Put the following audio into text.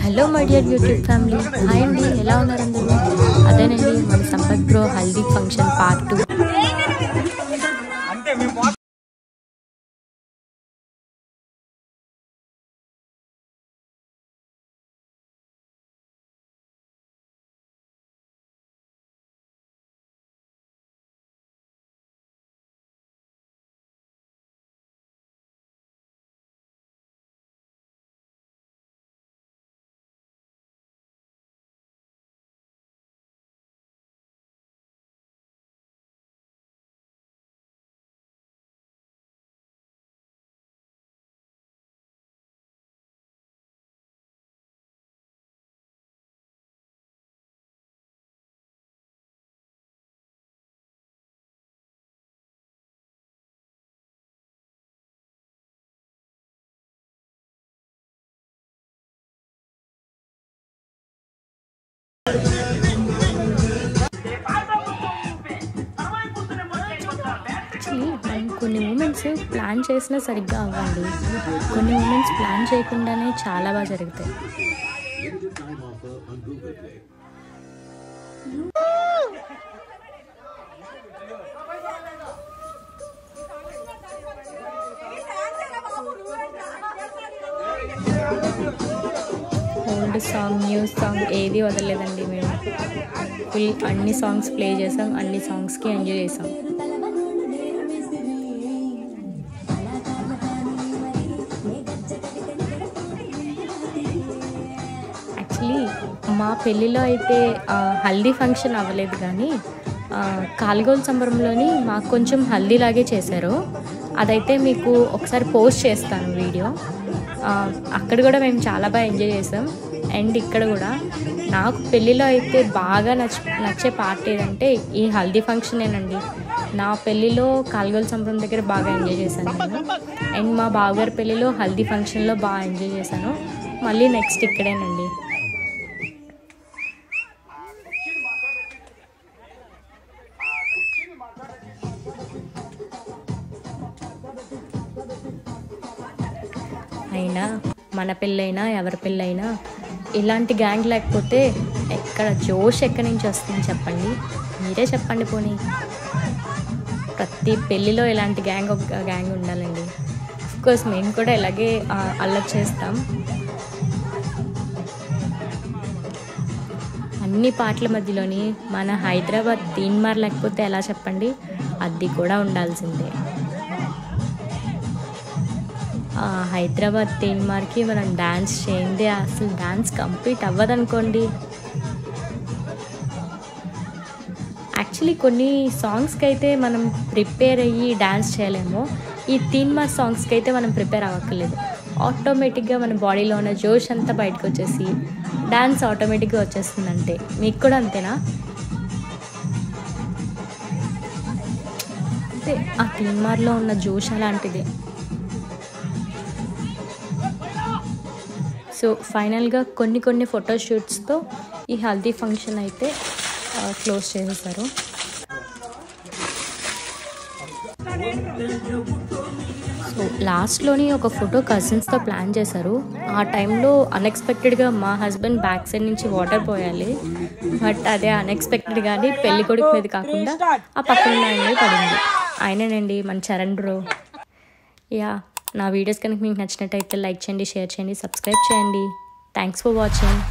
Hello my dear YouTube family, hi అండి, ఎలా ఉన్నారు అందరూ? అదేనండి మన Sampath bro haldi function part 2. మనం కొన్ని మూమెంట్స్ ప్లాన్ చేసినా సరిగ్గా అవ్వండి, కొన్ని మూమెంట్స్ ప్లాన్ చేయకుండానే చాలా బాగా జరుగుతాయి. ఓల్డ్ సాంగ్, న్యూ సాంగ్ ఏది వదలలేదండి. మేము ఫుల్ అన్ని సాంగ్స్ ప్లే చేసాం, అన్ని సాంగ్స్కి ఎంజాయ్ చేసాం. యాక్చువల్లీ మా పెళ్ళిలో అయితే హల్దీ ఫంక్షన్ అవ్వలేదు, కానీ కాల్గోల్ సంబరంలోని మాకు కొంచెం హల్దీలాగే చేశారు. అదైతే మీకు ఒకసారి పోస్ట్ చేస్తాను వీడియో. అక్కడ కూడా మేము చాలా బాగా ఎంజాయ్ చేసాం. అండ్ ఇక్కడ కూడా నాకు పెళ్ళిలో అయితే బాగా నచ్చే పార్ట్ ఏదంటే ఈ హల్దీ ఫంక్షనేనండి. నా పెళ్ళిలో కాల్గోల్ సంబరం దగ్గర బాగా ఎంజాయ్ చేశాను నేను. అండ్ మా బావగారి పెళ్ళిలో హల్దీ ఫంక్షన్లో బాగా ఎంజాయ్ చేశాను. మళ్ళీ నెక్స్ట్ ఇక్కడేనండి. అయినా మన పెళ్ళైనా ఎవరి పెళ్ళైనా ఇలాంటి గ్యాంగ్ లేకపోతే ఎక్కడ జోష్ ఎక్కడి నుంచి వస్తుంది చెప్పండి? మీరే చెప్పండి. పోనీ ప్రతి పెళ్ళిలో ఇలాంటి ఒక గ్యాంగ్ ఉండాలండి. అఫ్కోర్స్ మేము కూడా ఇలాగే అల్లరి చేస్తాం. అన్ని పాటల మధ్యలోని మన హైదరాబాద్ తీన్మార్ లేకపోతే ఎలా చెప్పండి? అది కూడా ఉండాల్సిందే. హైదరాబాద్ తీన్మార్కి మనం డ్యాన్స్ చేయండి, అసలు డ్యాన్స్ కంప్లీట్ అవ్వదనుకోండి. యాక్చువల్లీ కొన్ని సాంగ్స్కి అయితే మనం ప్రిపేర్ అయ్యి డ్యాన్స్ చేయలేము. ఈ తీన్మార్ సాంగ్స్కి అయితే మనం ప్రిపేర్ అవ్వక్కర్లేదు. ఆటోమేటిక్గా మన బాడీలో ఉన్న జోష్ అంతా బయటకు వచ్చేసి డ్యాన్స్ ఆటోమేటిక్గా వచ్చేస్తుంది. అంతే. మీకు కూడా అంతేనా? అంటే ఆ తీన్మార్లో ఉన్న జోష్ అలాంటిది. సో ఫైనల్గా కొన్ని ఫోటోషూట్స్తో ఈ హల్దీ ఫంక్షన్ అయితే క్లోజ్ చేసేసారు. సో లాస్ట్లోని ఒక ఫోటో కజిన్స్తో ప్లాన్ చేశారు. ఆ టైంలో అన్ఎక్స్పెక్టెడ్గా మా హస్బెండ్ బ్యాక్ సైడ్ నుంచి వాటర్ పోయాలి. బట్ అదే అన్ఎక్స్పెక్టెడ్గానే పెళ్లి కొడుకు మీద కాకుండా ఆ పక్కన ఆయన పడింది. ఆయనేనండి మన చరణ్ బ్రో. యా, నా వీడియోస్ కనుక మీకు నచ్చినట్టయితే లైక్ చేయండి, షేర్ చేయండి, సబ్స్క్రైబ్ చేయండి. Thanks for watching.